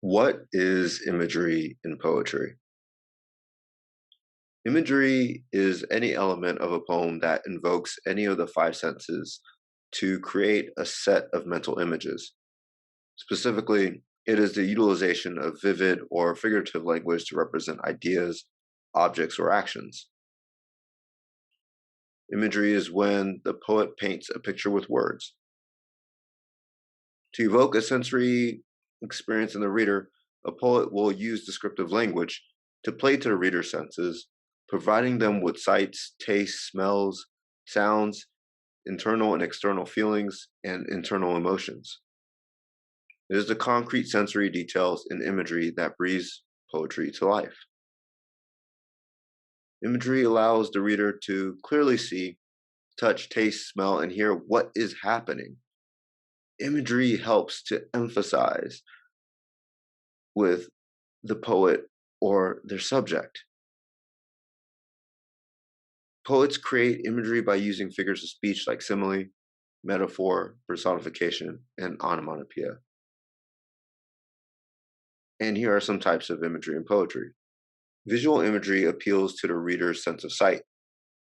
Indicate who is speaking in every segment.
Speaker 1: What is imagery in poetry? Imagery is any element of a poem that invokes any of the five senses to create a set of mental images. Specifically, it is the utilization of vivid or figurative language to represent ideas, objects, or actions. Imagery is when the poet paints a picture with words. To evoke a sensory experience in the reader, a poet will use descriptive language to play to the reader's senses, providing them with sights, tastes, smells, sounds, internal and external feelings, and internal emotions. It is the concrete sensory details in imagery that breathes poetry to life. Imagery allows the reader to clearly see, touch, taste, smell, and hear what is happening. Imagery helps to emphasize with the poet or their subject. Poets create imagery by using figures of speech like simile, metaphor, personification, and onomatopoeia. And here are some types of imagery in poetry. Visual imagery appeals to the reader's sense of sight,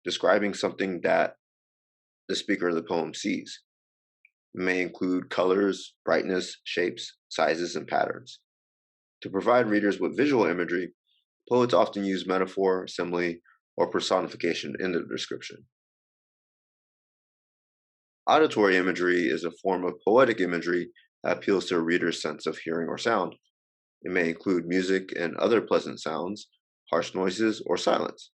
Speaker 1: describing something that the speaker of the poem sees. It may include colors, brightness, shapes, sizes, and patterns. To provide readers with visual imagery, poets often use metaphor, simile, or personification in the description. Auditory imagery is a form of poetic imagery that appeals to a reader's sense of hearing or sound. It may include music and other pleasant sounds, harsh noises, or silence.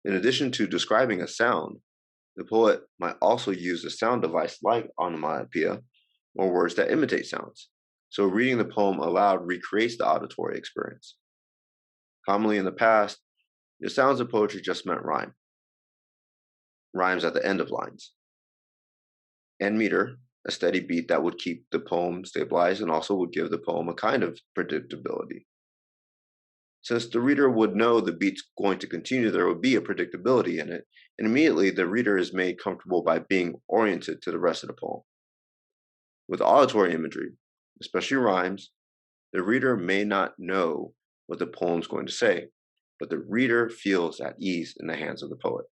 Speaker 1: In addition to describing a sound, the poet might also use a sound device like onomatopoeia or words that imitate sounds. So reading the poem aloud recreates the auditory experience. Commonly in the past, the sounds of poetry just meant rhymes at the end of lines, and meter, a steady beat that would keep the poem stabilized and also would give the poem a kind of predictability. Since the reader would know the beat's going to continue, there would be a predictability in it, and immediately the reader is made comfortable by being oriented to the rest of the poem. With auditory imagery, especially rhymes, the reader may not know what the poem's going to say, but the reader feels at ease in the hands of the poet.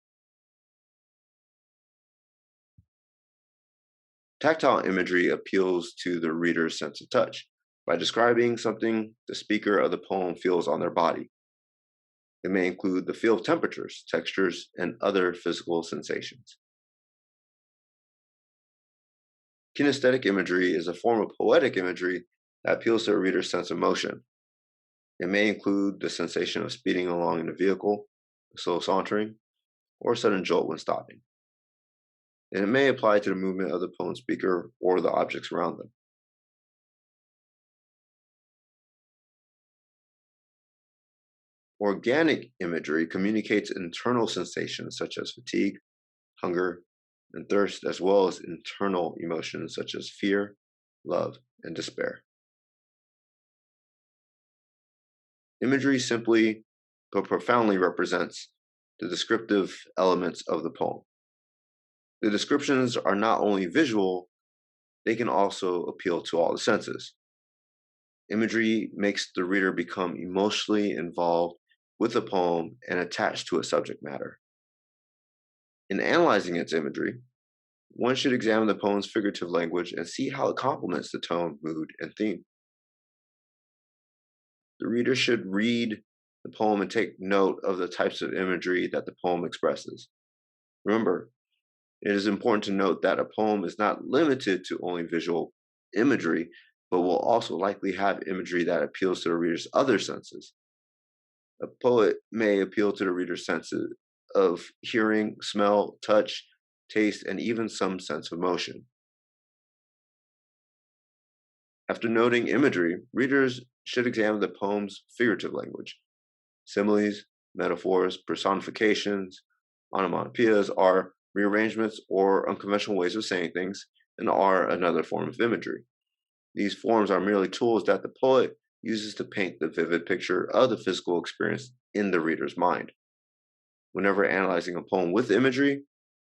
Speaker 1: Tactile imagery appeals to the reader's sense of touch by describing something the speaker of the poem feels on their body. It may include the feel of temperatures, textures, and other physical sensations. Kinesthetic imagery is a form of poetic imagery that appeals to a reader's sense of motion. It may include the sensation of speeding along in a vehicle, slow sauntering, or a sudden jolt when stopping. And it may apply to the movement of the poem speaker or the objects around them. Organic imagery communicates internal sensations such as fatigue, hunger, and thirst, as well as internal emotions such as fear, love, and despair. Imagery simply but profoundly represents the descriptive elements of the poem. The descriptions are not only visual, they can also appeal to all the senses. Imagery makes the reader become emotionally involved with the poem and attached to its subject matter. In analyzing its imagery, one should examine the poem's figurative language and see how it complements the tone, mood, and theme. The reader should read the poem and take note of the types of imagery that the poem expresses. Remember, it is important to note that a poem is not limited to only visual imagery, but will also likely have imagery that appeals to the reader's other senses. A poet may appeal to the reader's senses of hearing, smell, touch, taste, and even some sense of motion. After noting imagery, readers should examine the poem's figurative language. Similes, metaphors, personifications, onomatopoeias are rearrangements or unconventional ways of saying things and are another form of imagery. These forms are merely tools that the poet uses to paint the vivid picture of the physical experience in the reader's mind. Whenever analyzing a poem with imagery,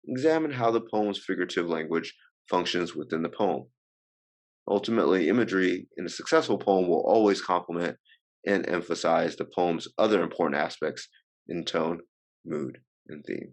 Speaker 1: examine how the poem's figurative language functions within the poem. Ultimately, imagery in a successful poem will always complement and emphasize the poem's other important aspects in tone, mood, and theme.